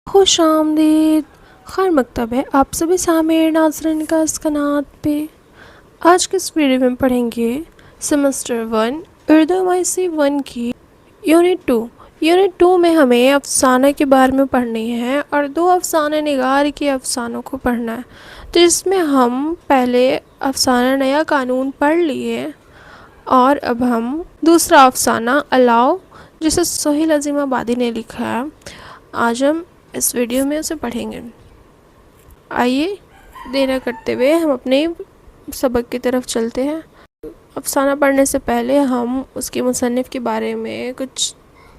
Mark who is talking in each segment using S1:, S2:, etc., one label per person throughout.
S1: خوش آمدید، خیر مکتب ہے آپ سبھی سامعین ناظرین کا اس قنات پہ۔ آج کے اس ویڈیو میں پڑھیں گے سیمسٹر 1 اردو مائی 1 کی یونٹ 2۔ یونٹ 2 میں ہمیں افسانہ کے بارے میں پڑھنی ہے اور 2 افسانہ نگار کے افسانوں کو پڑھنا ہے، تو اس میں ہم پہلے افسانہ نیا قانون پڑھ لیے اور اب ہم دوسرا افسانہ الاؤ جسے سہیل عظیم آبادی نے لکھا ہے، آج ہم اس ویڈیو میں اسے پڑھیں گے۔ آئیے دیر نہ کرتے ہوئے ہم اپنے سبق کی طرف چلتے ہیں۔ افسانہ پڑھنے سے پہلے ہم اس کے مصنف کے بارے میں کچھ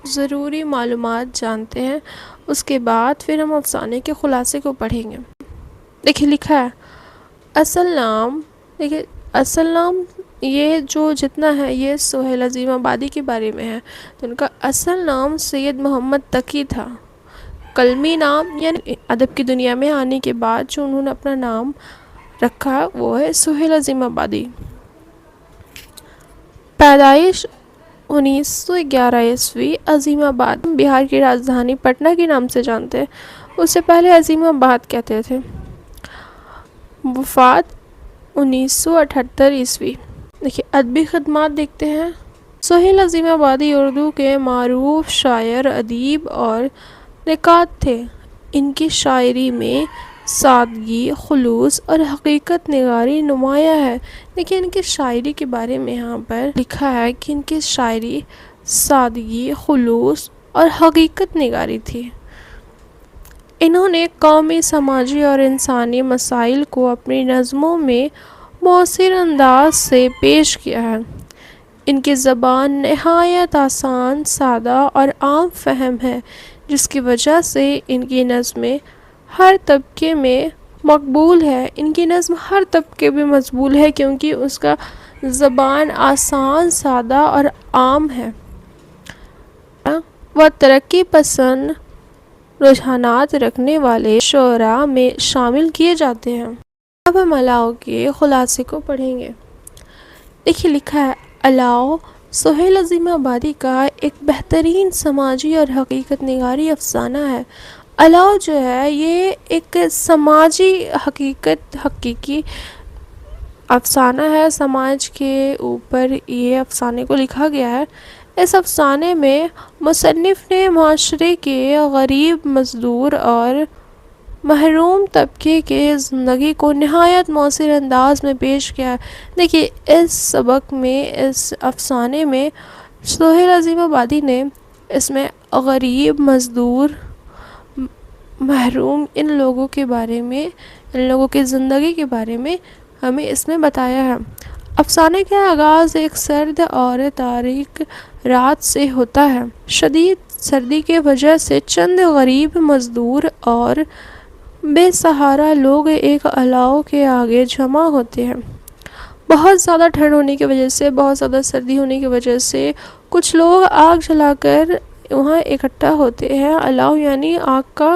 S1: ضروری معلومات جانتے ہیں، اس کے بعد پھر ہم افسانے کے خلاصے کو پڑھیں گے۔ دیکھیے لکھا ہے اصل نام، دیکھیے اصل نام یہ جو جتنا ہے یہ سہیل عظیم آبادی کے بارے میں ہے، تو ان کا اصل نام سید محمد تقی تھا۔ قلمی نام یعنی ادب کی دنیا میں آنے کے بعد جو انہوں نے اپنا نام رکھا وہ ہے سہیل عظیم آبادی۔ پیدائش 1911 عیسوی، عظیم آباد بہار کی راجدھانی پٹنہ کے نام سے جانتے ہیں، اس سے پہلے عظیم آباد کہتے تھے۔ وفات 1978 عیسوی۔ دیکھیے ادبی خدمات دیکھتے ہیں۔ سہیل عظیم آبادی اردو کے معروف شاعر، ادیب اور نقاد تھے۔ ان کی شاعری میں سادگی، خلوص اور حقیقت نگاری نمایاں ہے۔ دیکھیں ان کی شاعری کے بارے میں یہاں پر لکھا ہے کہ ان کی شاعری سادگی، خلوص اور حقیقت نگاری تھی۔ انہوں نے قومی، سماجی اور انسانی مسائل کو اپنی نظموں میں مؤثر انداز سے پیش کیا ہے۔ ان کی زبان نہایت آسان، سادہ اور عام فہم ہے، جس کی وجہ سے ان کی نظمیں ہر طبقے میں مقبول ہے۔ ان کی نظم ہر طبقے میں مقبول ہے کیونکہ اس کا زبان آسان، سادہ اور عام ہے۔ وہ ترقی پسند رجحانات رکھنے والے شعراء میں شامل کیے جاتے ہیں۔ اب ہم الاؤ کے خلاصے کو پڑھیں گے۔ دیکھیے لکھا ہے الاؤ سہیل عظیم آبادی کا ایک بہترین سماجی اور حقیقت نگاری افسانہ ہے۔ الاؤ جو ہے یہ ایک سماجی حقیقی افسانہ ہے، سماج کے اوپر یہ افسانے کو لکھا گیا ہے۔ اس افسانے میں مصنف نے معاشرے کے غریب، مزدور اور محروم طبقے کے زندگی کو نہایت مؤثر انداز میں پیش کیا ہے۔ دیکھیے اس سبق میں، اس افسانے میں سہیل عظیم آبادی نے اس میں غریب، مزدور، محروم ان لوگوں کے بارے میں، ان لوگوں کی زندگی کے بارے میں ہمیں اس میں بتایا ہے۔ افسانے کا آغاز ایک سرد اور تاریک رات سے ہوتا ہے۔ شدید سردی کی وجہ سے چند غریب، مزدور اور بے سہارا لوگ ایک الاؤ کے آگے جمع ہوتے ہیں۔ بہت زیادہ ٹھنڈ ہونے کی وجہ سے، بہت زیادہ سردی ہونے کی وجہ سے کچھ لوگ آگ جلا کر وہاں اکٹھا ہوتے ہیں۔ الاؤ یعنی آگ کا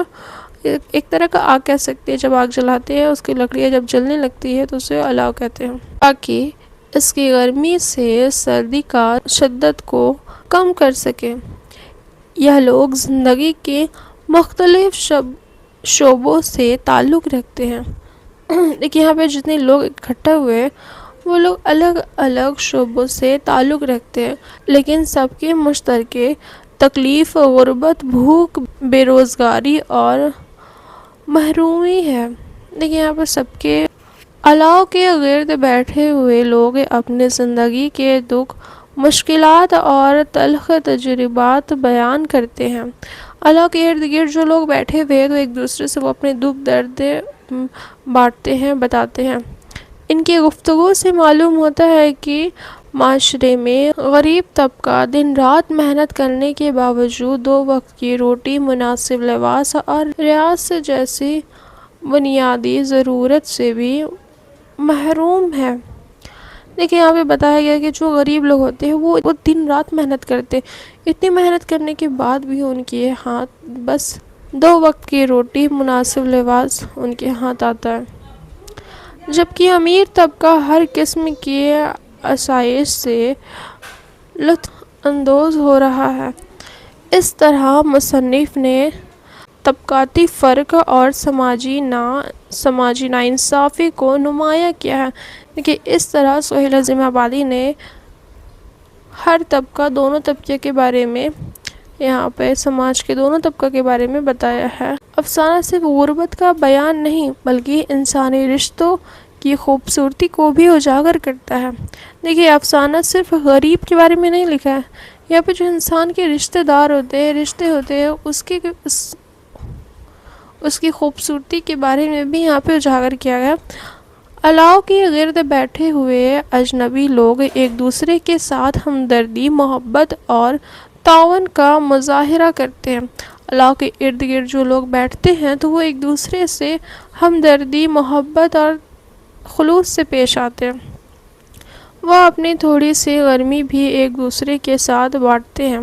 S1: ایک طرح کا آگ کہہ سکتے ہیں، جب آگ جلاتے ہیں اس کی لکڑیاں جب جلنے لگتی ہے تو اسے الاؤ کہتے ہیں، تاکہ اس کی گرمی سے سردی کا شدت کو کم کر سکیں۔ یہ لوگ زندگی کے مختلف شعبوں سے تعلق رکھتے ہیں۔ دیکھیے یہاں پہ جتنے لوگ اکٹھا ہوئے ہیں وہ لوگ الگ الگ شعبوں سے تعلق رکھتے ہیں، لیکن سب کے مشترکہ تکلیف، غربت، بھوک، بے روزگاری اور محرومی ہے۔ دیکھیے یہاں پر سب کے الاؤ کے گرد بیٹھے ہوئے لوگ اپنے زندگی کے دکھ، مشکلات اور تلخ تجربات بیان کرتے ہیں۔ الاؤ کے ارد گرد جو لوگ بیٹھے ہوئے تو ایک دوسرے سے وہ اپنے دکھ درد بانٹتے ہیں، بتاتے ہیں۔ ان کی گفتگو سے معلوم ہوتا ہے کہ معاشرے میں غریب طبقہ دن رات محنت کرنے کے باوجود 2 وقت کی روٹی، مناسب لباس اور رہائش جیسی بنیادی ضرورت سے بھی محروم ہے۔ دیکھیں یہاں پہ بتایا گیا کہ جو غریب لوگ ہوتے ہیں وہ دن رات محنت کرتے ہیں، اتنی محنت کرنے کے بعد بھی ان کے ہاتھ بس 2 وقت کی روٹی، مناسب لباس ان کے ہاتھ آتا ہے، جبکہ امیر طبقہ ہر قسم کی آسائش سے لطف اندوز ہو رہا ہے۔ اس طرح مصنف نے طبقاتی فرق اور سماجی ناانصافی کو نمایاں کیا ہے۔ دیکھیے اس طرح سہیل عظیم آبادی نے ہر طبقہ، دونوں طبقے کے بارے میں، یہاں پہ سماج کے دونوں طبقہ کے بارے میں بتایا ہے۔ افسانہ صرف غربت کا بیان نہیں بلکہ انسانی رشتوں کی خوبصورتی کو بھی اجاگر کرتا ہے۔ دیکھیے افسانہ صرف غریب کے بارے میں نہیں لکھا ہے، یہاں پہ جو انسان کے رشتہ دار ہوتے ہیں، رشتے ہوتے ہیں، اس کی خوبصورتی کے بارے میں بھی یہاں پہ اجاگر کیا گیا۔ الاؤ کے گرد بیٹھے ہوئے اجنبی لوگ ایک دوسرے کے ساتھ ہمدردی، محبت اور تعاون کا مظاہرہ کرتے ہیں۔ الاؤ کے ارد گرد جو لوگ بیٹھتے ہیں تو وہ ایک دوسرے سے ہمدردی، محبت اور خلوص سے پیش آتے ہیں۔ وہ اپنی تھوڑی سی گرمی بھی ایک دوسرے کے ساتھ بانٹتے ہیں۔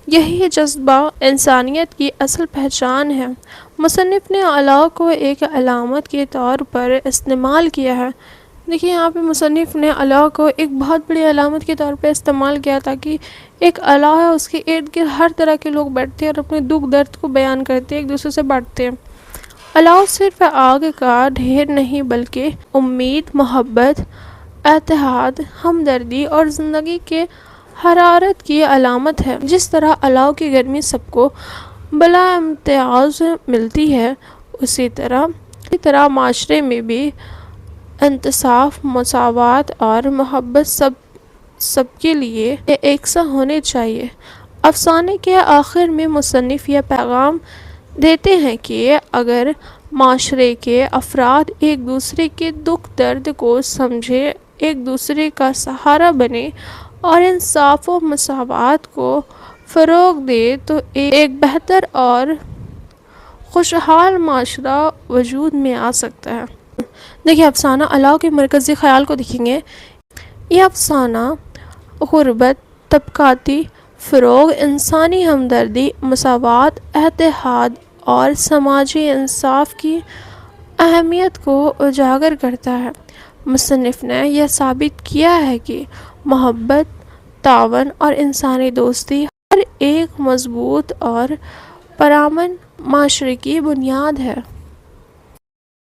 S1: یہی جذبہ انسانیت کی اصل پہچان ہے۔ مصنف نے الاؤ کو ایک علامت کے طور پر استعمال کیا ہے۔ دیکھیے یہاں پہ مصنف نے الاؤ کو ایک بہت بڑی علامت کے طور پہ استعمال کیا تاکہ ایک الاؤ ہے، اس کے ارد گرد ہر طرح کے لوگ بیٹھتے ہیں اور اپنے دکھ درد کو بیان کرتے ہیں، ایک دوسرے سے بانٹتے ہیں۔ الاؤ صرف آگ کا ڈھیر نہیں بلکہ امید، محبت، اتحاد، ہمدردی اور زندگی کے حرارت کی علامت ہے۔ جس طرح الاؤ کی گرمی سب کو بلا امتیاز ملتی ہے، اسی طرح معاشرے میں بھی انصاف، مساوات اور محبت سب کے لیے یکساں ہونی چاہیے۔ افسانے کے آخر میں مصنف یہ پیغام دیتے ہیں کہ اگر معاشرے کے افراد ایک دوسرے کے دکھ درد کو سمجھے، ایک دوسرے کا سہارا بنے اور انصاف و مساوات کو فروغ دے تو ایک بہتر اور خوشحال معاشرہ وجود میں آ سکتا ہے۔ دیکھیے افسانہ الاؤ کے مرکزی خیال کو دیکھیں گے۔ یہ افسانہ غربت، طبقاتی فروغ، انسانی ہمدردی، مساوات، اتحاد اور سماجی انصاف کی اہمیت کو اجاگر کرتا ہے۔ مصنف نے یہ ثابت کیا ہے کہ محبت، تعاون اور انسانی دوستی ہر ایک مضبوط اور پرامن معاشرے کی بنیاد ہے۔